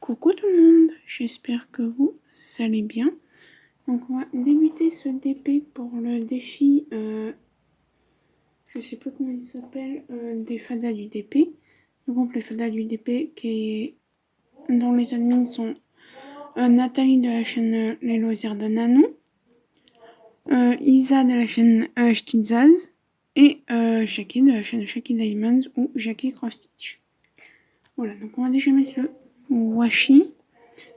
Coucou tout le monde, j'espère que vous allez bien. Donc on va débuter ce DP pour le défi, je sais pas comment il s'appelle, des fadas du DP. Le groupe les fadas du DP dont les admins sont Nathalie de la chaîne Les Loisirs de Nanon, Isa de la chaîne Stitzaz et Jackie de la chaîne Jackie Diamonds ou Jackie Cross Stitch. Voilà, donc on va déjà mettre le washi.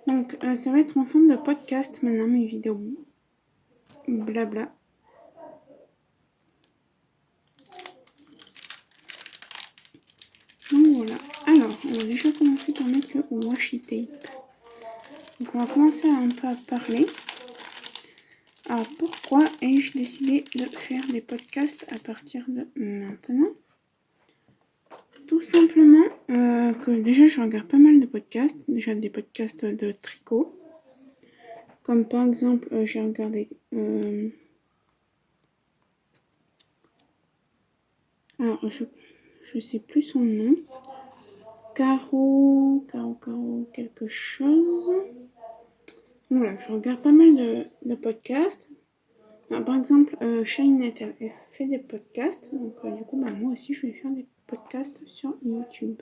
Donc ça va être en forme de podcast maintenant, mes vidéos blabla. Donc voilà, alors on va déjà commencer par mettre le washi tape. Donc on va commencer un peu à parler. Alors pourquoi ai-je décidé de faire des podcasts à partir de maintenant? Tout simplement que déjà je regarde pas mal de podcasts, déjà des podcasts de tricot. Comme par exemple j'ai regardé... alors je sais plus son nom. Caro quelque chose. Voilà, je regarde pas mal de podcasts. Par exemple, Shinette, elle fait des podcasts. Donc du coup, moi aussi, je vais faire des podcasts sur YouTube.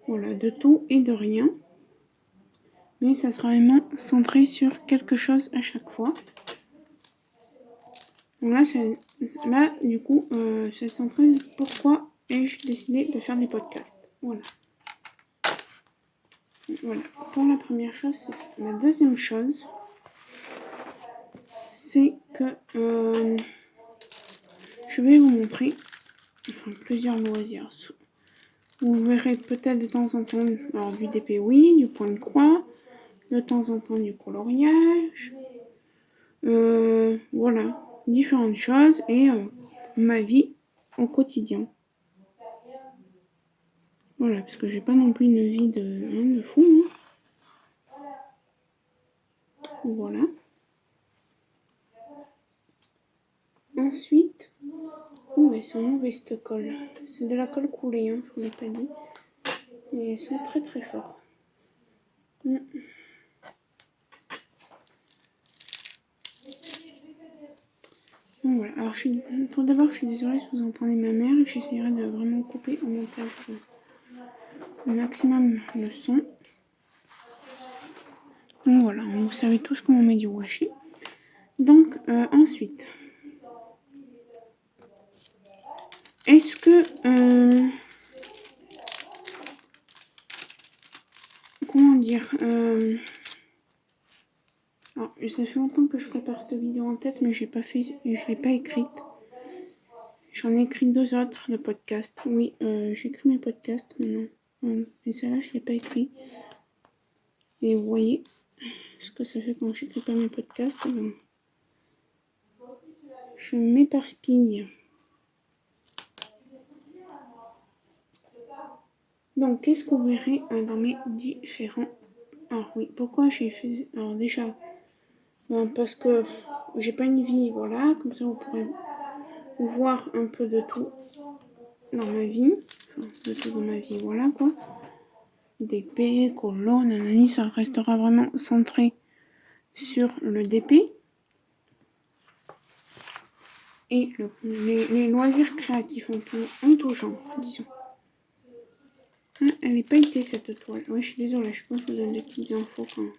Voilà, de tout et de rien. Mais ça sera vraiment centré sur quelque chose à chaque fois. Donc là du coup, c'est centré pourquoi ai-je décidé de faire des podcasts. Voilà. Voilà, pour la première chose, c'est ça. La deuxième chose, c'est que je vais vous montrer plusieurs loisirs. Vous verrez peut-être de temps en temps alors, du DP, oui, du point de croix, de temps en temps du coloriage, voilà, différentes choses et ma vie au quotidien. Voilà, parce que j'ai pas non plus une vie de fou. Hein. Voilà. Ensuite, c'est un mauvais colle. C'est de la colle coulée, hein, je vous l'ai pas dit. Mais elles sont très très fortes. Donc voilà, alors tout d'abord je suis désolée si vous entendez ma mère. J'essaierai de vraiment couper au montage au maximum le son. Donc voilà, vous savez tous comment on met du washi. Donc ensuite, est-ce que... comment dire alors, ça fait longtemps que je prépare cette vidéo en tête, mais je l'ai pas écrite. J'en ai écrit 2 autres de podcasts. Oui, j'écris mes podcasts maintenant. Mais celle-là, je l'ai pas écrit. Et vous voyez ce que ça fait quand j'écris pas mes podcasts. Ben, je m'éparpille. Donc, qu'est-ce que vous verrez dans mes différents... Alors oui, pourquoi j'ai fait... Alors déjà, parce que j'ai pas une vie, voilà. Comme ça, vous pourrez voir un peu de tout dans ma vie. Enfin, de tout dans ma vie, voilà quoi. DP, colonne, nanani, ça restera vraiment centré sur le DP. Et les loisirs créatifs en tout genre, disons. Elle est pailletée cette toile. Ouais, je suis désolée, je pense que je vous donne des petites infos quand même.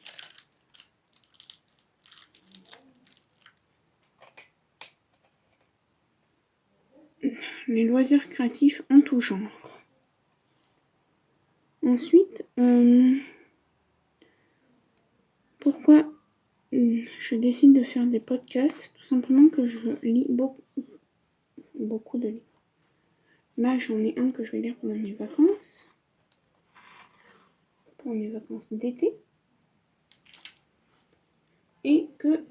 Les loisirs créatifs en tout genre. Ensuite, pourquoi je décide de faire des podcasts? Tout simplement que je lis beaucoup de livres. Là, j'en ai un que je vais lire pendant mes vacances. Pour mes vacances d'été. Et que,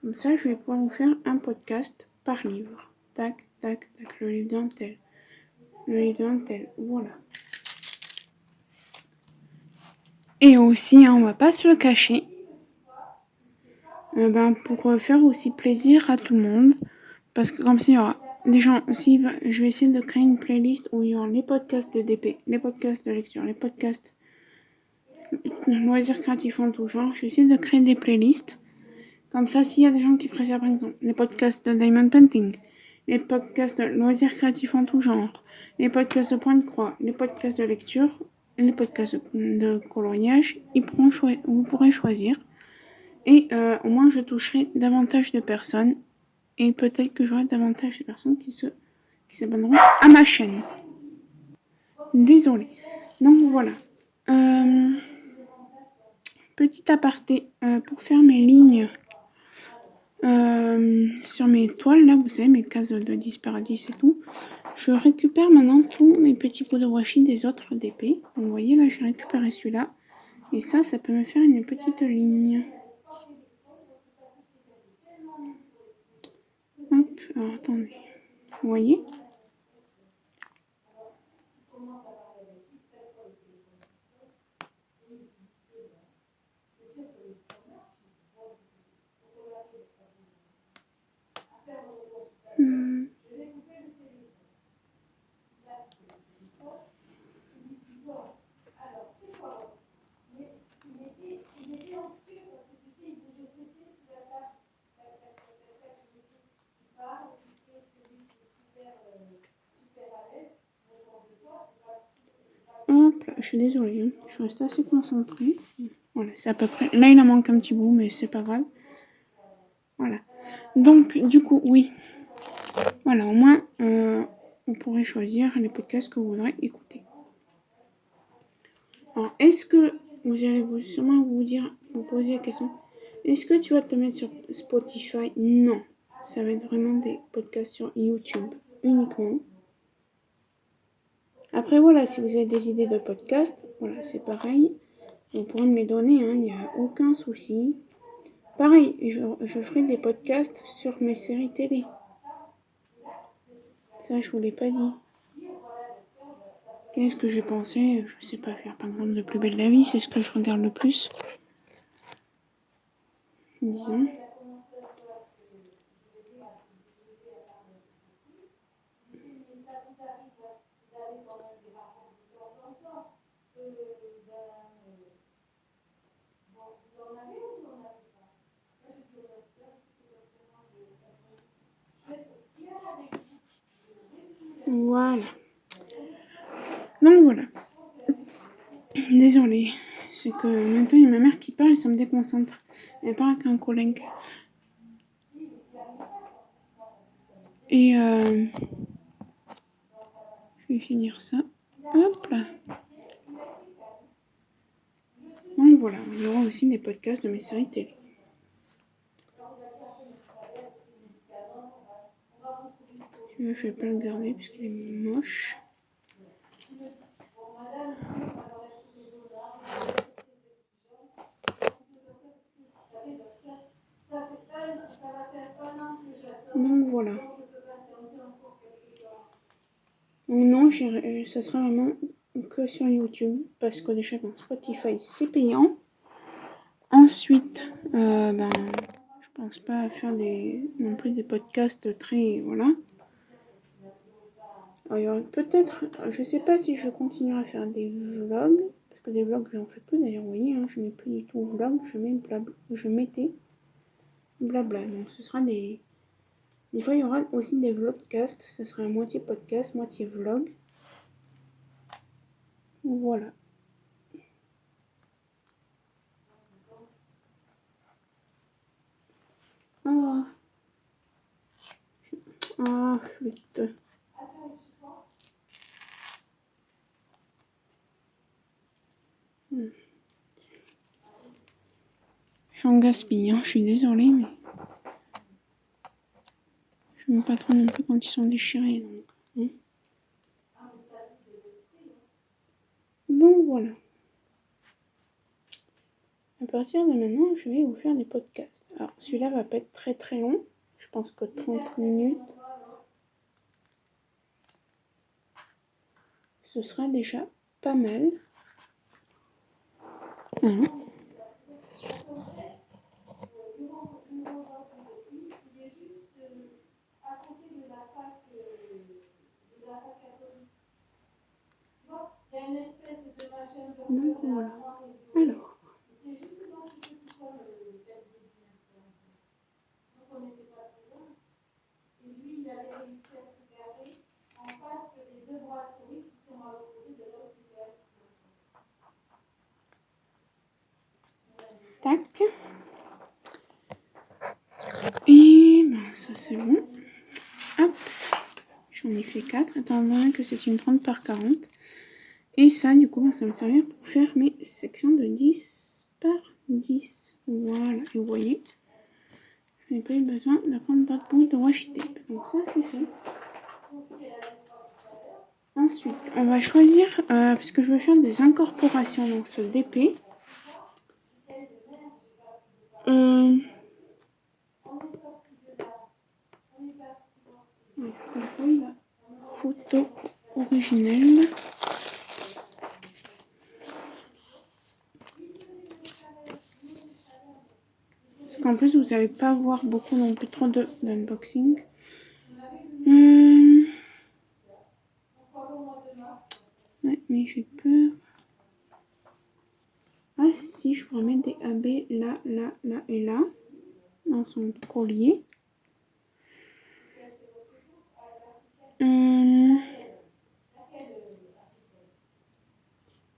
comme ça, je vais pouvoir vous faire un podcast par livre. Tac, tac, tac, le livre d'un tel. Le livre d'un tel, voilà. Et aussi, on va pas se le cacher, pour faire aussi plaisir à tout le monde. Parce que comme ça, il y aura les gens aussi, je vais essayer de créer une playlist où il y aura les podcasts de DP, les podcasts de lecture, les podcasts loisirs créatifs en tout genre. Je vais essayer de créer des playlists. Comme ça, s'il y a des gens qui préfèrent, par exemple, les podcasts de Diamond Painting, les podcasts de loisirs créatifs en tout genre, les podcasts de point de croix, les podcasts de lecture, les podcasts de coloriage, vous pourrez choisir. Et au moins, je toucherai davantage de personnes. Et peut-être que j'aurai davantage de personnes qui s'abonneront à ma chaîne. Désolée. Donc voilà. Petit aparté pour faire mes lignes sur mes toiles, là, vous savez, mes cases de 10 par 10 et tout. Je récupère maintenant tous mes petits pots de washi des autres DP. Donc, vous voyez, là, j'ai récupéré celui-là. Et ça peut me faire une petite ligne. Hop, alors attendez. Vous voyez ? Hop là, je suis désolée, hein. Je suis restée assez concentrée. Voilà, c'est à peu près. Là, il en manque un petit bout, mais c'est pas grave. Voilà. Donc, du coup, oui. Voilà, au moins, on pourrait choisir les podcasts que vous voudrez écouter. Alors, est-ce que vous allez sûrement vous poser la question, est-ce que tu vas te mettre sur Spotify? Non. Ça va être vraiment des podcasts sur YouTube uniquement. Après, voilà, si vous avez des idées de podcasts, voilà, c'est pareil. Vous pourrez me les donner, hein, il n'y a aucun souci. Pareil, je ferai des podcasts sur mes séries télé. Ça, je vous l'ai pas dit. Qu'est-ce que j'ai pensé? Je sais pas faire, par exemple, de Plus belle la vie, c'est ce que je regarde le plus. Disons. Voilà. Donc voilà. Désolée. C'est que maintenant il y a ma mère qui parle et ça me déconcentre. Elle parle avec un collègue. Et je vais finir ça. Hop là. Donc voilà, il y aura aussi des podcasts de mes séries télé. Celui-là, je vais pas le garder parce qu'il est moche. Donc voilà. Non, ça sera vraiment que sur YouTube parce que déjà dans Spotify c'est payant. Ensuite, je pense pas faire non plus des podcasts très voilà. Alors, il y aura peut-être, je sais pas si je continuerai à faire des vlogs parce que des vlogs j'en fais plus d'ailleurs. Vous voyez, hein, je mets plus du tout vlog, je mettais blabla. Donc ce sera des fois il y aura aussi des vlogcasts. Ce sera à moitié podcast, moitié vlog. Voilà. Flûte. J'en gaspille, hein, je suis désolée, mais je n'aime pas trop non plus quand ils sont déchirés. Donc voilà. À partir de maintenant, je vais vous faire des podcasts. Alors, celui-là va pas être très très long. Je pense que 30 minutes, ce sera déjà pas mal. Hein. Donc voilà. Alors. Tac. Et ben, ça c'est bon. Hop. J'en ai fait 4, étant donné que c'est une 30 par 40. Et ça, du coup, ben, ça va me servir pour faire mes sections de 10 par 10. Voilà, et vous voyez, je n'ai pas eu besoin de prendre d'autres bouts de washi tape. Donc ça, c'est fait. Ensuite, on va choisir, parce que je vais faire des incorporations dans ce DP. Je vois la photo originelle. Parce qu'en plus, vous n'allez pas voir beaucoup non plus trop d'unboxing. Ouais, mais j'ai peur. Ah si, je pourrais mettre des AB là, là, là et là. Dans son collier.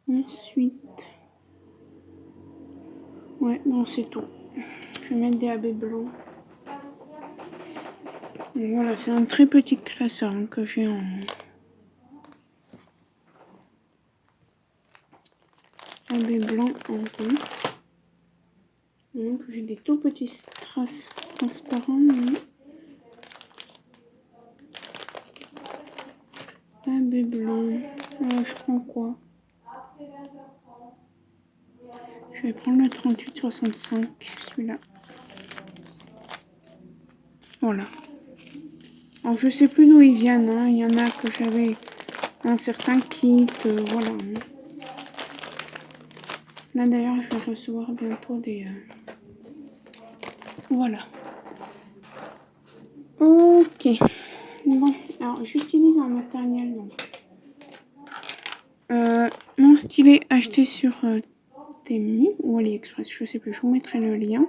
Ensuite. Ouais, bon, c'est tout. Je vais mettre des AB blancs. Donc, voilà, c'est un très petit classeur hein, que j'ai en... AB blanc en rond. Donc j'ai des tout petits strass transparents. Mais... AB blanc. Je prends quoi? Je vais prendre le 38-65, celui-là. Voilà. Alors je sais plus d'où ils viennent. Hein. Il y en a que j'avais un certain kit. Voilà. Là d'ailleurs je vais recevoir bientôt des... Voilà. Ok. Bon, alors j'utilise un matériel donc. Mon stylet acheté sur Temu ou AliExpress, je sais plus, je vous mettrai le lien.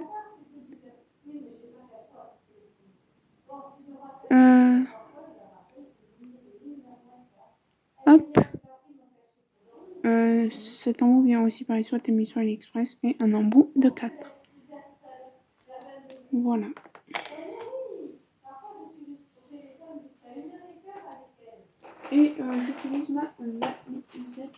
Hop. Cet embout vient aussi par soit Temu sur AliExpress et un embout de 4. Voilà. Et j'utilise ma lisette.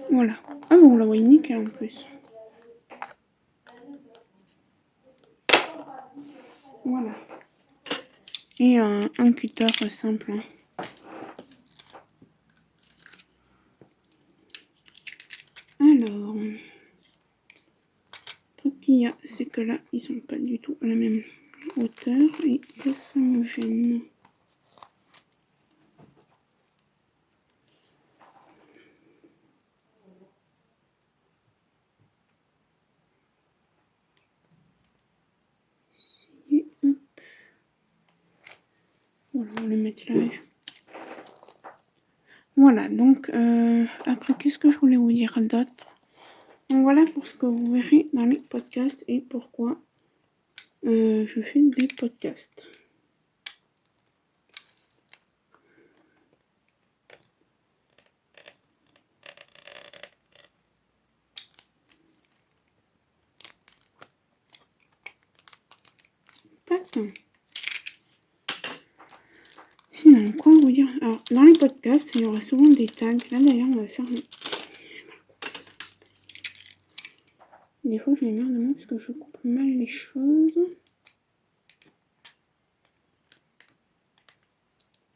Voilà. Ah bon, vous la voyez nickel en plus. Voilà. Et un cutter simple. Hein. Alors, le truc qu'il y a, c'est que là, ils sont pas du tout à la même hauteur et que ça me gêne. Et hop. Voilà, on va le mettre là. Voilà, donc après, qu'est-ce que je voulais vous dire d'autre? Donc voilà pour ce que vous verrez dans les podcasts et pourquoi je fais des podcasts. Tac. Sinon, quoi vous dire? Alors, dans les podcasts, il y aura souvent des tags. Là, d'ailleurs, on va faire... Des fois, je m'émerde de moi parce que je coupe mal les choses.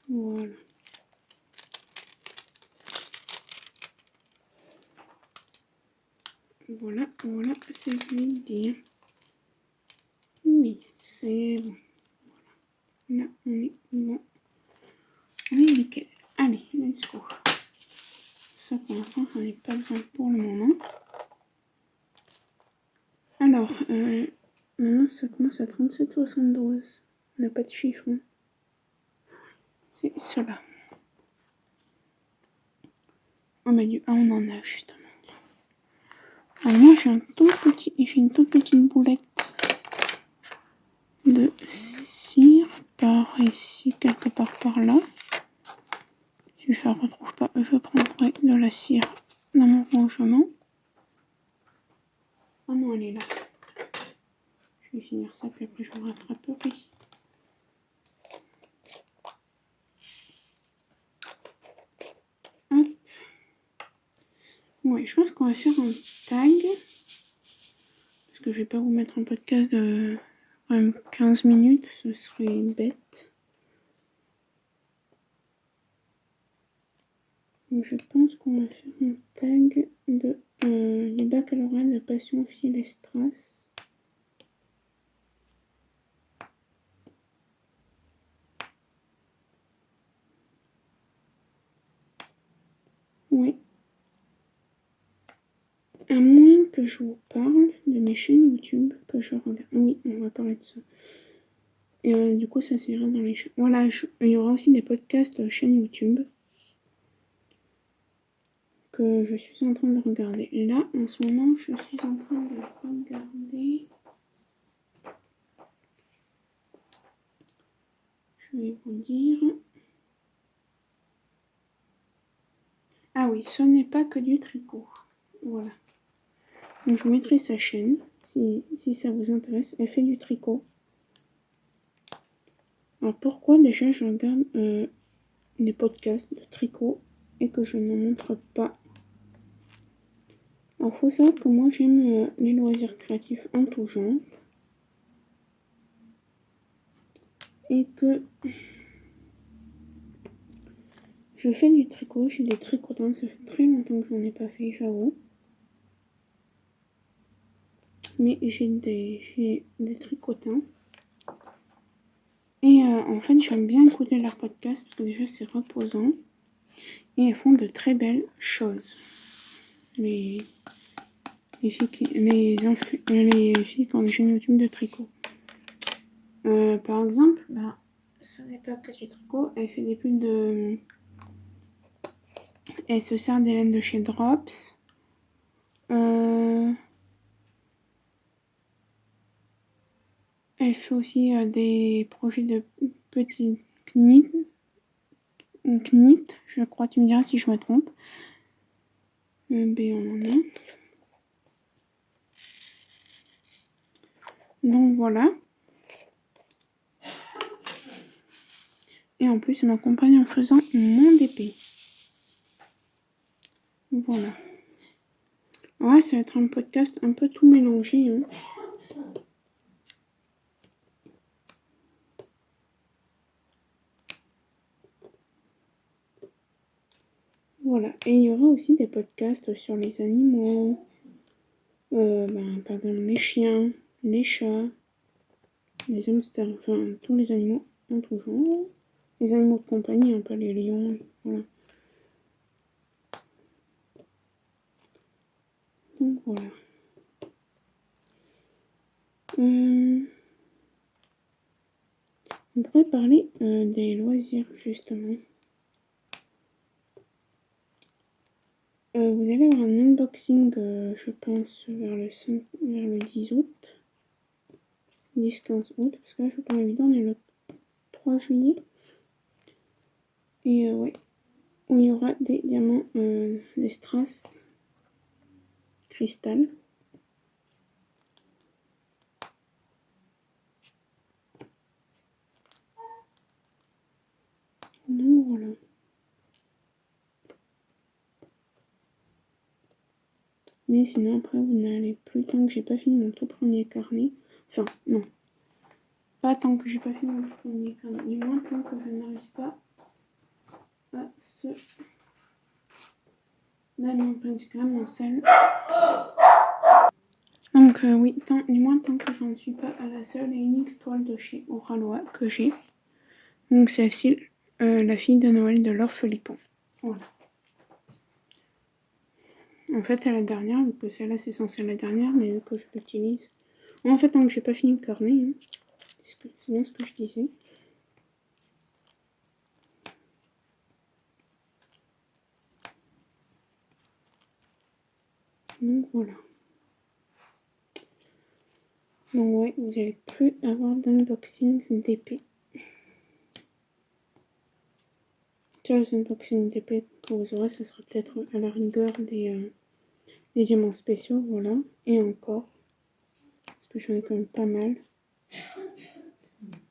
Voilà. Voilà, voilà, c'est l'idée. Oui, c'est bon. Voilà. Là, on est bon. On est nickel. Allez, let's go. Ça, pour l'instant, j'en ai pas besoin pour le moment. Alors, Maintenant, ça commence à 37,72. On n'a pas de chiffre. Hein. C'est cela. Oh, mais on en a justement. Alors moi, j'ai une toute petite boulette de cire par ici, quelque part par là. Si je la retrouve pas, je prendrai de la cire dans mon rangement. Oh non, elle est là. Je vais finir ça, puis après je me rattraperai. Hop. Ouais, je pense qu'on va faire un tag. Parce que je vais pas vous mettre un podcast de 15 minutes, ce serait bête. Donc je pense qu'on va faire un tag de les baccalauréats de Passion Fil Strass. Oui. À moins que je vous parle de mes chaînes YouTube que je regarde. Oui, on va parler de ça. Et du coup, ça s'ira dans les chaînes. Voilà, il y aura aussi des podcasts chaîne YouTube que je suis en train de regarder. Là, en ce moment, je suis en train de regarder. Je vais vous dire. Ah oui, ce n'est pas que du tricot. Voilà. Donc je vous mettrai sa chaîne si ça vous intéresse. Elle fait du tricot. Alors pourquoi déjà je regarde des podcasts de tricot et que je n'en montre pas? Alors faut savoir que moi j'aime les loisirs créatifs en tout genre. Et que je fais du tricot, j'ai des tricotants, ça fait très longtemps que je n'en ai pas fait, j'avoue. Mais j'ai des tricotants. Et en fait, j'aime bien écouter leurs podcasts parce que déjà c'est reposant. Et elles font de très belles choses. Les filles qui ont des chaînes YouTube de tricot. Par exemple, ce n'est pas que du tricot. Elle fait des pulls de... Elle se sert des laines de chez Drops. Elle fait aussi des projets de petits knit, je crois, tu me diras si je me trompe. On en a. Donc voilà. Et en plus, elle m'accompagne en faisant mon DP. Voilà. Ouais, ça va être un podcast un peu tout mélangé. Hein. Voilà. Et il y aura aussi des podcasts sur les animaux. Par exemple, les chiens, les chats, les hamsters, enfin, tous les animaux en tout genre. Les animaux de compagnie, un peu les lions, voilà. Donc voilà. On pourrait parler des loisirs, justement. Vous allez avoir un unboxing, je pense, vers le 10 août. 10-15 août, parce que là, je prends la vidéo, on est le 3 juillet. Et ouais, où il y aura des diamants, des strass cristal. Donc voilà. Mais sinon, après, vous n'allez plus tant que j'ai pas fini mon tout premier carnet. Enfin, non. Pas tant que j'ai pas fini mon tout premier carnet. Du moins, tant que je n'arrive pas à ce... Là, non, Instagram, mon seul. Donc oui, du moins tant que j'en suis pas à la seule et unique toile de chez Oralois que j'ai. Donc c'est la fille de Noël de Laure Philippon. Voilà. En fait, c'est la dernière, vu que celle-là c'est censé être la dernière, mais vu que je l'utilise, En fait, tant que j'ai pas fini le carnet, hein. C'est bien ce que je disais. Donc voilà. Donc ouais, vous n'allez plus avoir d'unboxing d'épée. Les unboxings d'épée que vous aurez, ça sera peut-être à la rigueur des diamants spéciaux, voilà. Et encore, parce que j'en ai quand même pas mal.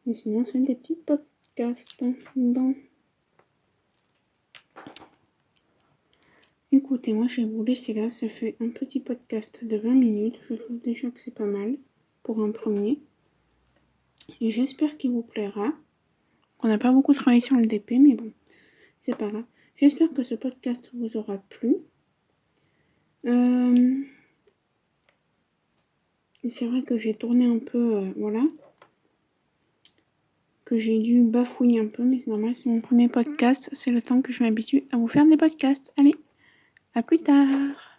Mais sinon, c'est des petits podcasts. Bon. Écoutez, moi je vais vous laisser là, ça fait un petit podcast de 20 minutes, je trouve déjà que c'est pas mal pour un premier. Et j'espère qu'il vous plaira. On n'a pas beaucoup travaillé sur le DP, mais bon, c'est pas grave. J'espère que ce podcast vous aura plu. C'est vrai que j'ai tourné un peu, voilà, que j'ai dû bafouiller un peu, mais c'est normal, c'est mon premier podcast, c'est le temps que je m'habitue à vous faire des podcasts. Allez, à plus tard!